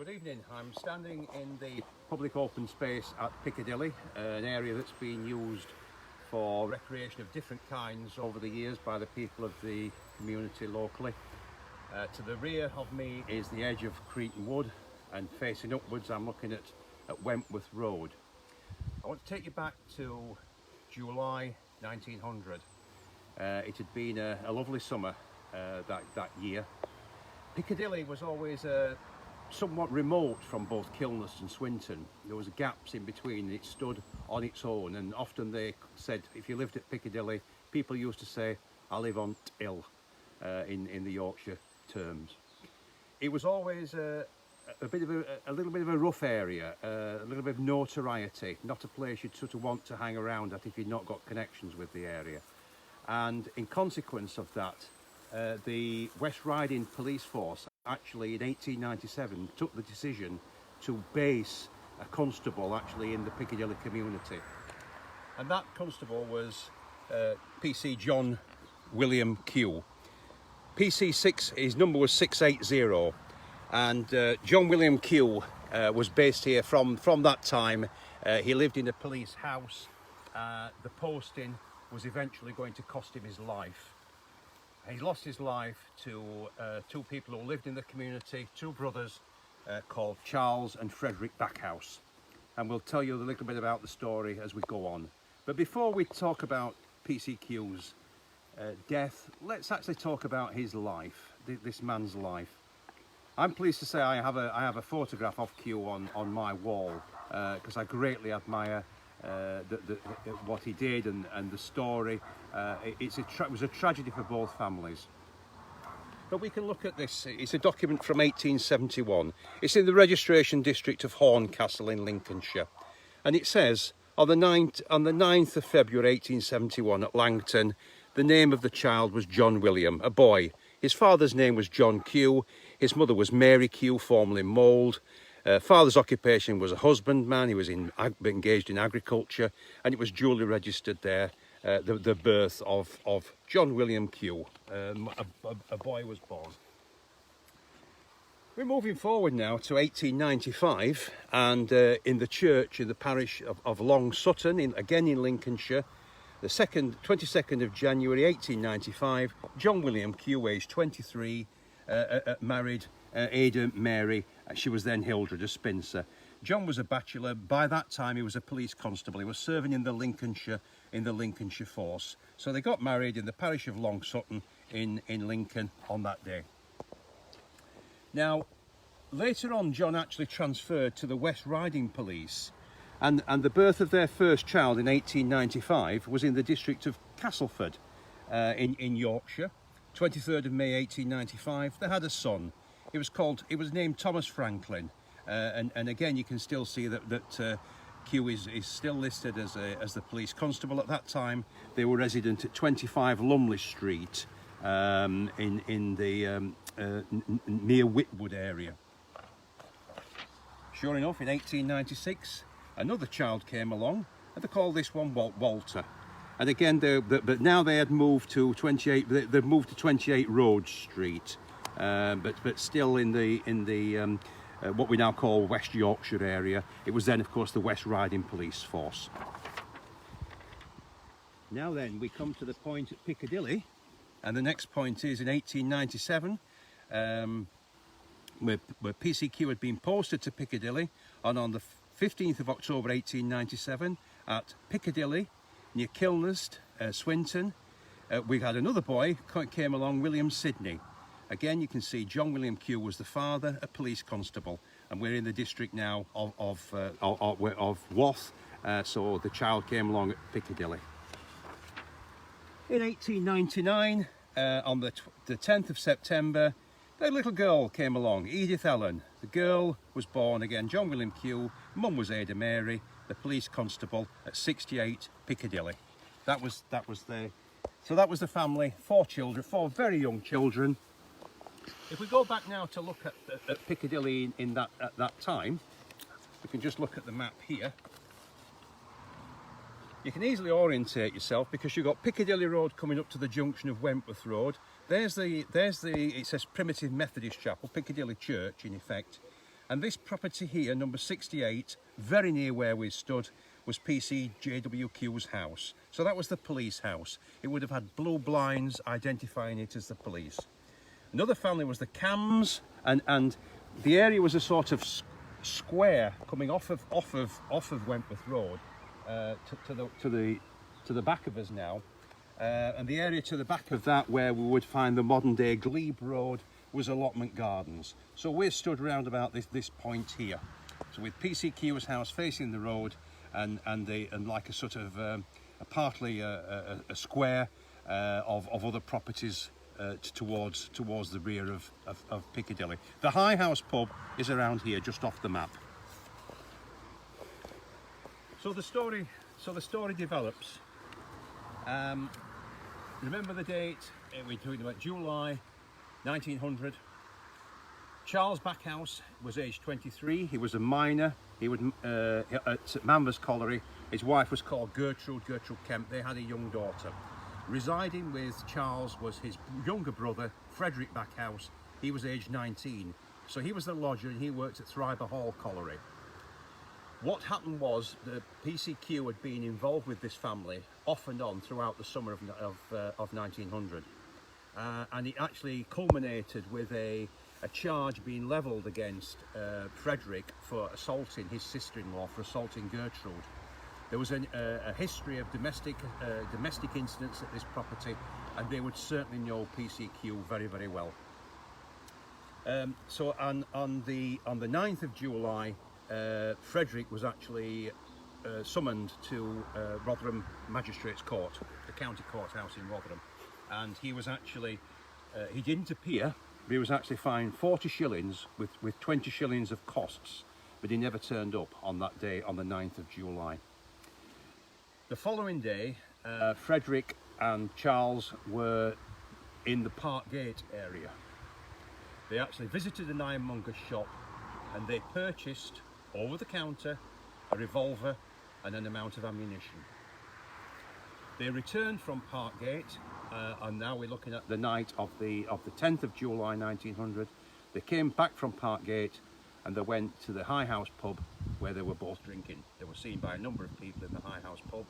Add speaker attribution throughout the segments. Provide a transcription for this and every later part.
Speaker 1: Good evening. I'm standing in the public open space at Piccadilly, an area that's been used for recreation of different kinds over the years by the people of the community locally. To the rear of me is the edge of Cretan Wood, and facing upwards I'm looking at Wentworth Road. I want to take you back to July 1900. It had been a lovely summer that year. Piccadilly was always somewhat remote from both Kilness and Swinton. There was gaps in between, and it stood on its own, and often they said if you lived at Piccadilly, people used to say I live on Hill in the Yorkshire terms. It was always a little bit of a rough area, a little bit of notoriety, not a place you'd sort of want to hang around at if you'd not got connections with the area. And in consequence of that, the West Riding Police Force actually in 1897 took the decision to base a constable actually in the Piccadilly community, and that constable was PC John William Q. PC6, his number was 680, and John William Q was based here from that time. He lived in a police house. The posting was eventually going to cost him his life. He lost his life to two people who lived in the community, two brothers called Charles and Frederick Backhouse. And we'll tell you a little bit about the story as we go on. But before we talk about PCQ's death, let's actually talk about his life, this man's life. I'm pleased to say I have a photograph of Q on my wall because I greatly admire what he did and the story. It was a tragedy for both families. But we can look at this. It's a document from 1871. It's in the registration district of Horncastle in Lincolnshire, and it says on the 9th of February 1871 at Langton, the name of the child was John William, a boy. His father's name was John Q. His mother was Mary Q, formerly Mould. Father's occupation was a husbandman. He was engaged in agriculture, and it was duly registered there, the birth of John William Q. A boy was born. We're moving forward now to 1895, and in the church in the parish of Long Sutton, again in Lincolnshire, the 22nd of January 1895, John William Q, aged 23, married Ada Mary. She was then Hildred, a spinster. John was a bachelor. By that time he was a police constable. He was serving in the Lincolnshire force. So they got married in the parish of Long Sutton in Lincoln on that day. Now later on John actually transferred to the West Riding Police, and the birth of their first child in 1895 was in the district of Castleford in Yorkshire. 23rd of May 1895 they had a son. It was named Thomas Franklin, and again you can still see that Q is still listed as the police constable. At that time they were resident at 25 Lumley Street in the near Whitwood area. Sure enough, in 1896 another child came along, and they called this one Walter. And again, but now they had moved to 28. They've moved to 28 Rhodes Street, but still in the what we now call West Yorkshire area. It was then, of course, the West Riding Police Force. Now then, we come to the point at Piccadilly, and the next point is in 1897, where PCQ had been posted to Piccadilly, and on the 15th of October 1897 at Piccadilly, near Kilness, Swinton, we had another boy came along, William Sidney. Again, you can see John William Q was the father, a police constable, and we're in the district now of Wath, so the child came along at Piccadilly. In 1899, on the 10th of September, a little girl came along, Edith Ellen. The girl was born again, John William Q. Mum was Ada Mary, the police constable at 68 Piccadilly. That was the family, 4 children, 4 very young children. If we go back now to look at Piccadilly at that time, we can just look at the map here. You can easily orientate yourself because you've got Piccadilly Road coming up to the junction of Wentworth Road. There's the it says Primitive Methodist Chapel, Piccadilly Church in effect, And this property here, number 68, very near where we stood, was PCJWQ's house. So that was the police house. It would have had blue blinds identifying it as the police. Another family was the Cams, and the area was a sort of square coming off of Wentworth Road to the back of us now. And the area to the back of that, where we would find the modern day Glebe Road, was allotment gardens. So we're stood around about this point here. So with PCQ's house facing the road, and like a sort of partly a square of other properties towards the rear of Piccadilly. The High House pub is around here, just off the map. So the story develops. Remember the date? We're talking about July 1900. Charles Backhouse was aged 23. He was a miner. He would at St Manvers Colliery. His wife was called Gertrude Kemp. They had a young daughter. Residing with Charles was his younger brother, Frederick Backhouse. He was aged 19. So he was the lodger, and he worked at Thriber Hall Colliery. What happened was the PCQ had been involved with this family off and on throughout the summer of 1900. And it actually culminated with a charge being levelled against Frederick for assaulting his sister-in-law, for assaulting Gertrude. There was a history of domestic incidents at this property, and they would certainly know PCQ very, very well. So on the 9th of July, Frederick was actually summoned to Rotherham Magistrates Court, the county courthouse in Rotherham, and he was actually he didn't appear, but he was actually fined 40 shillings with 20 shillings of costs, but he never turned up on that day, on the 9th of July. The following day, Frederick and Charles were in the Park Gate area. They actually visited an ironmonger's shop, and they purchased, over the counter, a revolver and an amount of ammunition. They returned from Park Gate, and now we're looking at the night of the 10th of July 1900. They came back from Park Gate, and they went to the High House pub, where they were both drinking. They were seen by a number of people in the High House pub,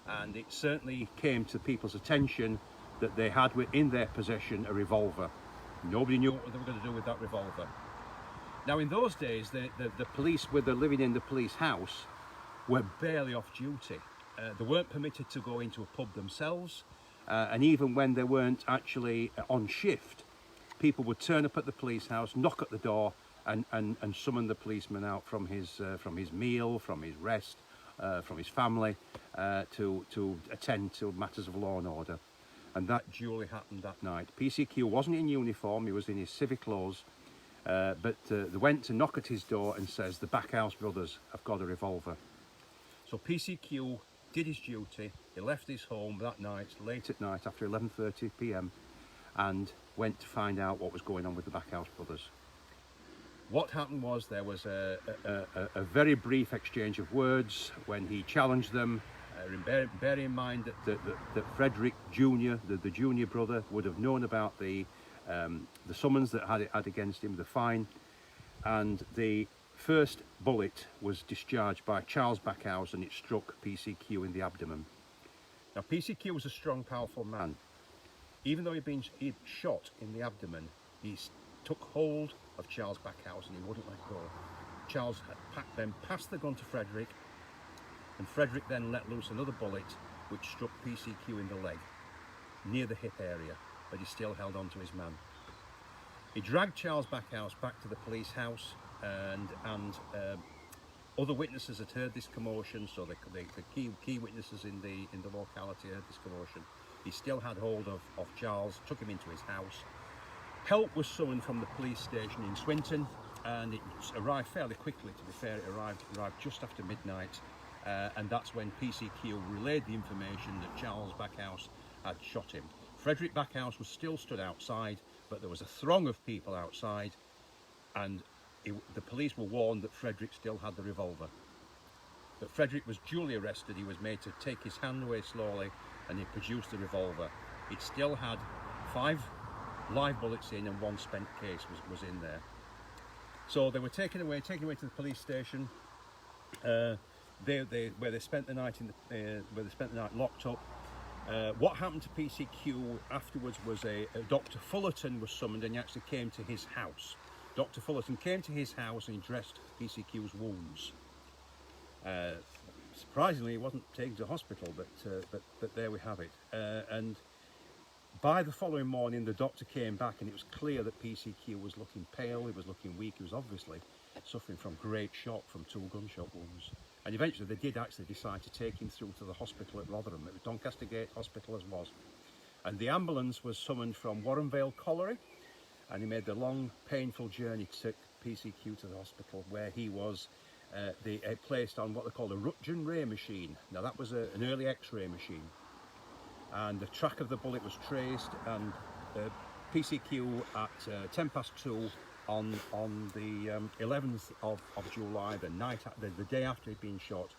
Speaker 1: and it certainly came to people's attention that they had in their possession a revolver. Nobody knew what they were going to do with that revolver. Now, in those days, the police, where they're living in the police house, were barely off duty. They weren't permitted to go into a pub themselves, and even when they weren't actually on shift, people would turn up at the police house, knock at the door, and summon the policeman out from his meal, from his rest, from his family, to attend to matters of law and order. And that duly happened that night. PCQ wasn't in uniform, he was in his civic clothes, but they went to knock at his door and says, the Backhouse brothers have got a revolver. So PCQ did his duty. He left his home that night, late at night, after 11:30 p.m, and went to find out what was going on with the Backhouse brothers. What happened was there was a very brief exchange of words when he challenged them. Bear in mind that Frederick Jr., the junior brother, would have known about the summons that had against him, the fine, and the first bullet was discharged by Charles Backhouse, and it struck PCQ in the abdomen. Now, PCQ was a strong, powerful man. Even though he'd shot in the abdomen, he took hold of Charles Backhouse and he wouldn't let go. Charles then passed the gun to Frederick, and Frederick then let loose another bullet which struck PCQ in the leg, near the hip area, but he still held on to his man. He dragged Charles Backhouse back to the police house, and other witnesses had heard this commotion, so the key witnesses in the locality heard this commotion. He still had hold of Charles, took him into his house. Help was summoned from the police station in Swinton, and it arrived fairly quickly, to be fair. It arrived just after midnight, and that's when PCQ relayed the information that Charles Backhouse had shot him. Frederick Backhouse was still stood outside, but there was a throng of people outside, and the police were warned that Frederick still had the revolver. But Frederick was duly arrested. He was made to take his hand away slowly, and he produced the revolver. It still had 5 live bullets in, and 1 spent case was in there. So they were taken away to the police station. Where they spent the night locked up. What happened to PCQ afterwards was a Dr. Fullerton was summoned, and he actually came to his house. Dr. Fullerton came to his house and he dressed PCQ's wounds. Surprisingly, he wasn't taken to hospital, but there we have it. And by the following morning, the doctor came back, and it was clear that PCQ was looking pale. He was looking weak. He was obviously suffering from great shock from 2 gunshot wounds. And eventually, they did actually decide to take him through to the hospital at Rotherham. It was Doncaster Gate Hospital as was. And the ambulance was summoned from Warrenvale Colliery, and he made the long, painful journey to take PCQ to the hospital, where he was placed on what they called a Röntgen ray machine. Now, that was an early X-ray machine. And the track of the bullet was traced, and PCQ at 2:10 on the 11th of July, the day after he'd been shot,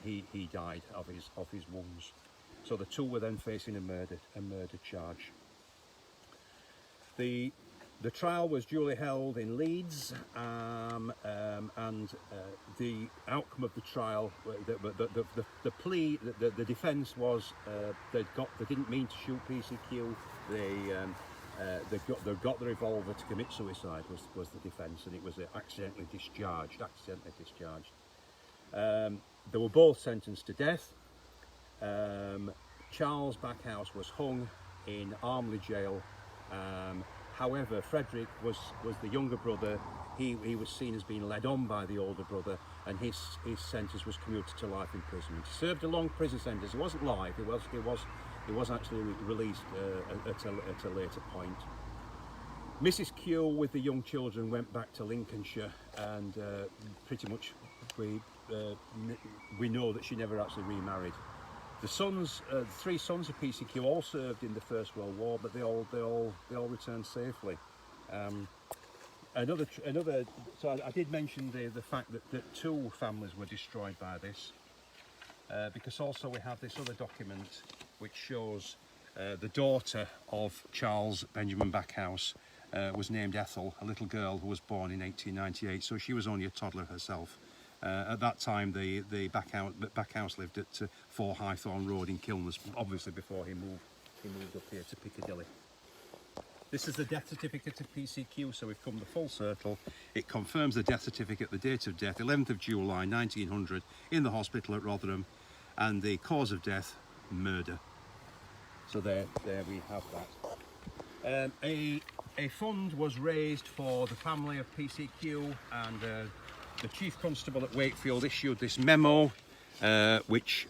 Speaker 1: he died of his wounds. So the two were then facing a murder charge. The trial was duly held in Leeds, and the outcome of the trial, the plea, the defence was they didn't mean to shoot PCQ. They got the revolver to commit suicide was the defence, and it was accidentally discharged. They were both sentenced to death. Charles Backhouse was hung in Armley Jail. However, Frederick was the younger brother. He was seen as being led on by the older brother, and his sentence was commuted to life imprisonment. He served a long prison sentence. It wasn't live. It was actually released at a later point. Mrs. Q with the young children went back to Lincolnshire, and pretty much we know that she never actually remarried. The sons, 3 sons of PCQ, all served in the First World War, but they all returned safely. So I did mention the fact that 2 families were destroyed by this, because also we have this other document which shows the daughter of Charles Benjamin Backhouse was named Ethel, a little girl who was born in 1898, so she was only a toddler herself. At that time, the Backhouse lived at 4 Highthorne Road in Kilness, obviously before he moved up here to Piccadilly. This is the death certificate of PCQ, so we've come the full circle. It confirms the death certificate, the date of death, 11th of July 1900, in the hospital at Rotherham, and the cause of death, murder. So there we have that. A fund was raised for the family of PCQ, and the Chief Constable at Wakefield issued this memo, which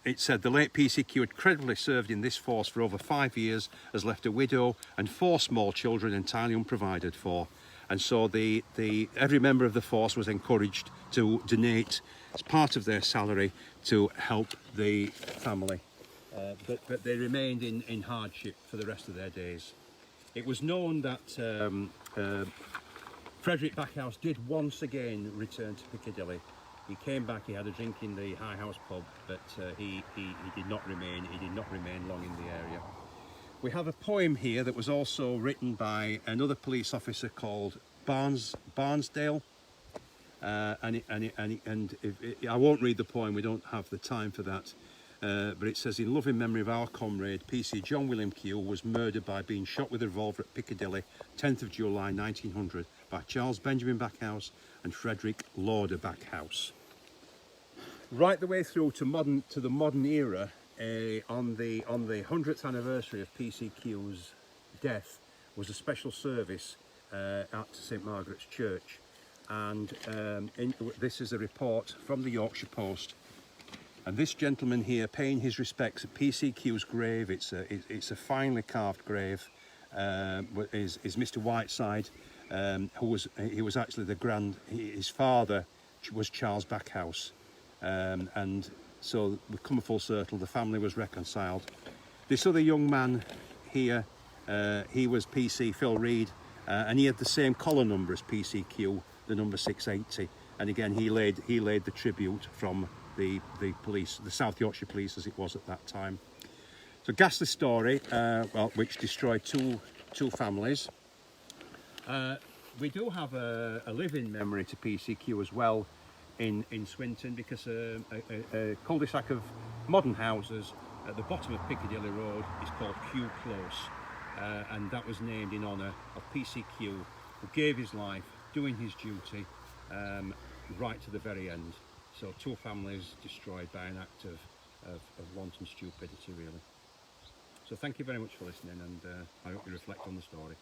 Speaker 1: it said the late PCQ had credibly served in this force for over 5 years, has left a widow and 4 small children entirely unprovided for. And so every member of the force was encouraged to donate as part of their salary to help the family. But they remained in hardship for the rest of their days. It was known that Frederick Backhouse did once again return to Piccadilly. He came back, he had a drink in the High House pub, but he did not remain long in the area. We have a poem here that was also written by another police officer called Barnsdale. I won't read the poem, we don't have the time for that. But it says, in loving memory of our comrade, PC John William Q was murdered by being shot with a revolver at Piccadilly, 10th of July 1900, by Charles Benjamin Backhouse and Frederick Lauder Backhouse. Right the way through to the modern era, on the 100th anniversary of PCQ's death, was a special service at St Margaret's Church, and this is a report from the Yorkshire Post. And this gentleman here, paying his respects at PCQ's grave, it's a finely carved grave, is Mr. Whiteside, he was actually his father was Charles Backhouse, and so we've come full circle. The family was reconciled. This other young man here, he was PC Phil Reed, and he had the same collar number as PCQ, the number 680, and again he laid the tribute from the police, the South Yorkshire Police as it was at that time. So ghastly story, which destroyed two families. We do have a living memory to PCQ as well in Swinton, because a cul-de-sac of modern houses at the bottom of Piccadilly Road is called Q Close, and that was named in honour of PCQ, who gave his life doing his duty right to the very end. So 2 families destroyed by an act of wanton stupidity, really. So thank you very much for listening, and I hope you reflect on the story.